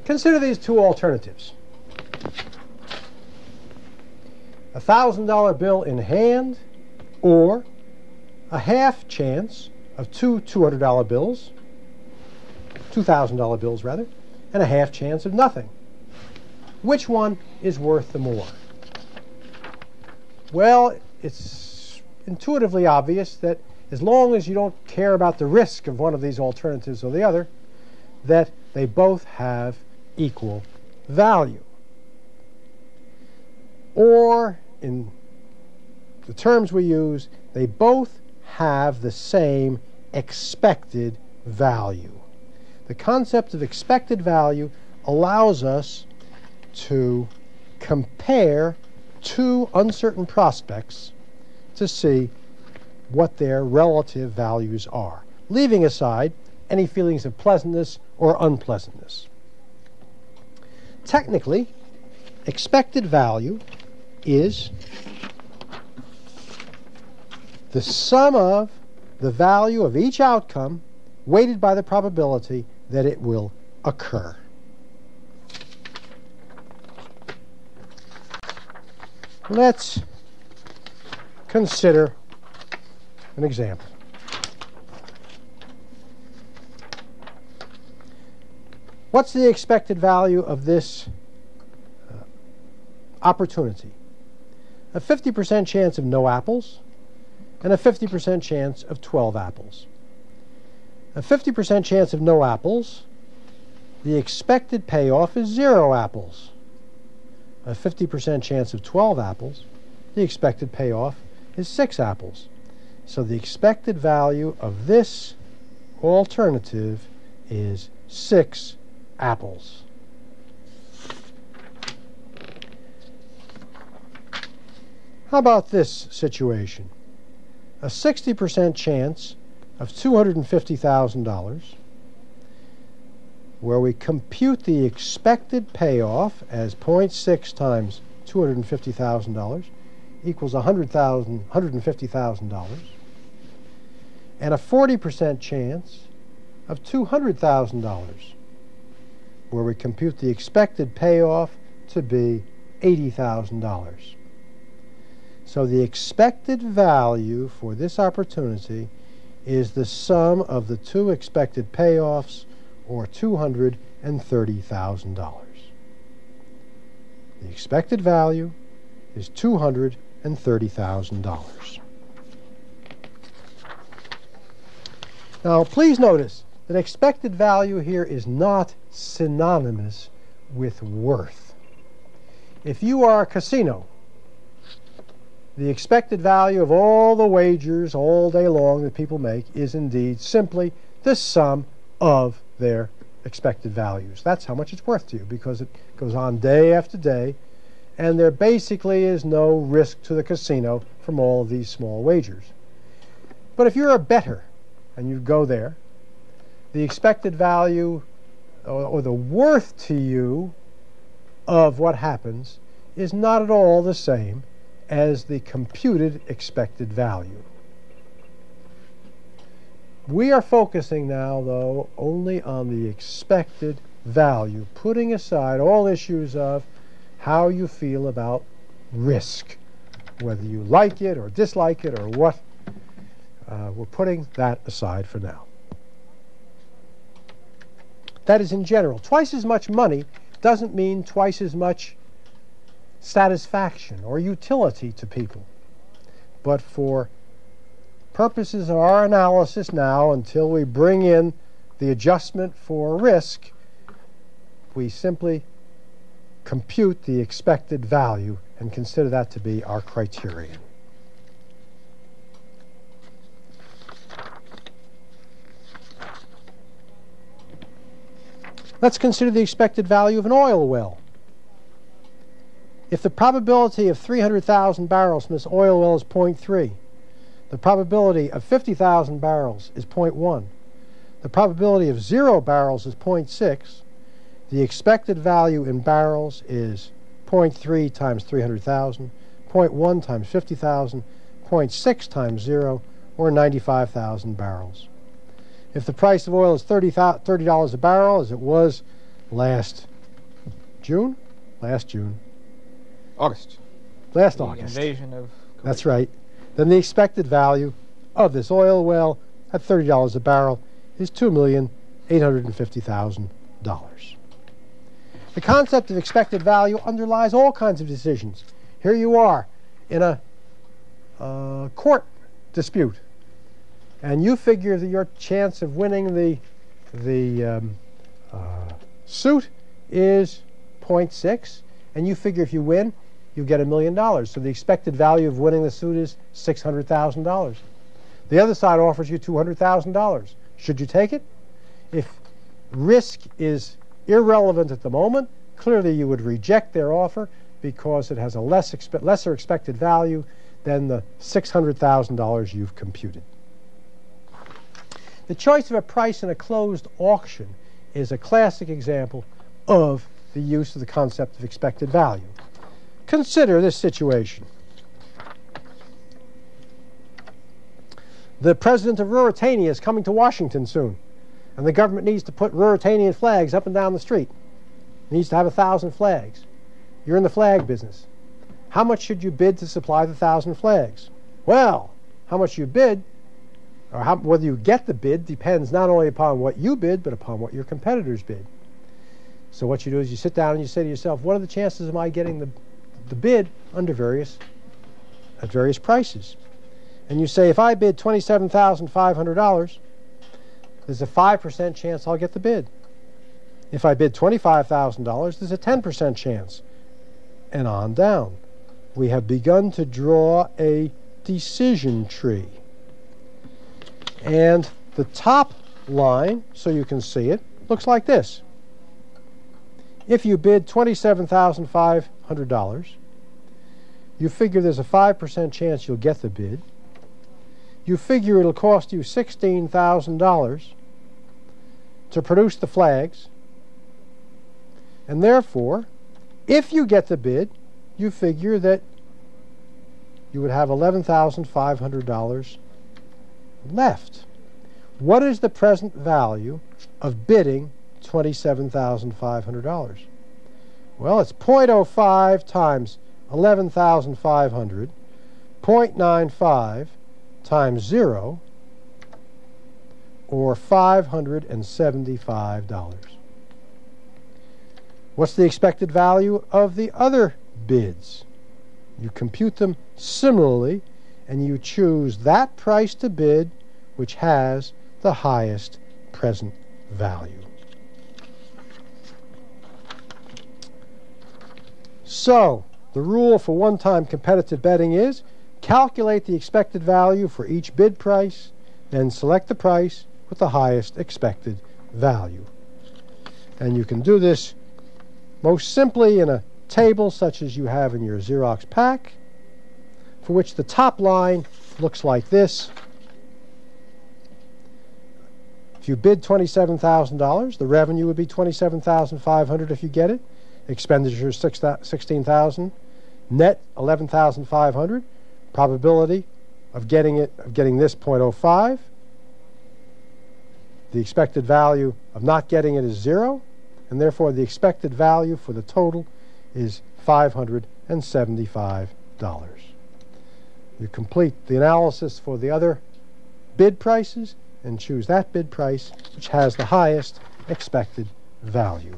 Consider these two alternatives. A $1,000 bill in hand, or a half chance of two $200 bills, $2,000 bills rather, and a half chance of nothing. Which one is worth the more? Well, it's intuitively obvious that as long as you don't care about the risk of one of these alternatives or the other, that they both have equal value. Or, in the terms we use, they both have the same expected value. The concept of expected value allows us to compare two uncertain prospects to see what their relative values are, leaving aside any feelings of pleasantness or unpleasantness. Technically, expected value is the sum of the value of each outcome weighted by the probability that it will occur. Let's consider an example. What's the expected value of this opportunity? A 50% chance of no apples and a 50% chance of 12 apples. A 50% chance of no apples, the expected payoff is 0 apples. A 50% chance of 12 apples, the expected payoff is 6 apples. So the expected value of this alternative is 6 apples. How about this situation? A 60% chance of $250,000, where we compute the expected payoff as 0.6 times $250,000 equals $150,000, and a 40% chance of $200,000, where we compute the expected payoff to be $80,000. So the expected value for this opportunity is the sum of the two expected payoffs, or $230,000. The expected value is $230,000. Now, please notice that expected value here is not synonymous with worth. If you are a casino, the expected value of all the wagers all day long that people make is indeed simply the sum of their expected values. That's how much it's worth to you, because it goes on day after day, and there basically is no risk to the casino from all of these small wagers. But if you're a bettor and you go there, the expected value or the worth to you of what happens is not at all the same as the computed expected value. We are focusing now, though, only on the expected value, putting aside all issues of how you feel about risk, whether you like it or dislike it or what. We're putting that aside for now. That is, in general, twice as much money doesn't mean twice as much satisfaction or utility to people. But for purposes of our analysis now, until we bring in the adjustment for risk, we simply compute the expected value and consider that to be our criterion. Let's consider the expected value of an oil well. If the probability of 300,000 barrels from this oil well is 0.3, the probability of 50,000 barrels is 0.1, the probability of 0 barrels is 0.6, the expected value in barrels is 0.3 times 300,000, 0.1 times 50,000, 0.6 times 0, or 95,000 barrels. If the price of oil is $30 a barrel, as it was last June? Last June. August. Last The August. invasion of Kuwait. That's right. Then the expected value of this oil well at $30 a barrel is $2,850,000. The concept of expected value underlies all kinds of decisions. Here you are in a court dispute, and you figure that your chance of winning the suit is 0.6, and you figure if you win, you get $1 million. So the expected value of winning the suit is $600,000. The other side offers you $200,000. Should you take it? If risk is irrelevant at the moment, clearly you would reject their offer because it has a lesser expected value than the $600,000 you've computed. The choice of a price in a closed auction is a classic example of the use of the concept of expected value. Consider this situation. The president of Ruritania is coming to Washington soon, and the government needs to put Ruritanian flags up and down the street. It needs to have 1,000 flags. You're in the flag business. How much should you bid to supply the 1,000 flags? Well, how much you bid, or whether you get the bid, depends not only upon what you bid, but upon what your competitors bid. So what you do is you sit down and you say to yourself, what are the chances of my getting the bid at various prices? And you say, if I bid $27,500, there's a 5% chance I'll get the bid. If I bid $25,000, there's a 10% chance. And on down. We have begun to draw a decision tree. And the top line, so you can see it, looks like this. If you bid $27,500, you figure there's a 5% chance you'll get the bid. You figure it'll cost you $16,000 to produce the flags. And therefore, if you get the bid, you figure that you would have $11,500 left. What is the present value of bidding $27,500? Well, it's 0.05 times 11,500, 0.95 times 0, or $575. What's the expected value of the other bids? You compute them similarly, and you choose that price to bid which has the highest present value. So, the rule for one-time competitive betting is calculate the expected value for each bid price, then select the price with the highest expected value. And you can do this most simply in a table such as you have in your Xerox pack, for which the top line looks like this. If you bid $27,000, the revenue would be $27,500 if you get it. Expenditure $16,000. Net $11,500. Probability of getting this 0.05. The expected value of not getting it is 0, and therefore the expected value for the total is $575. You complete the analysis for the other bid prices and choose that bid price which has the highest expected value.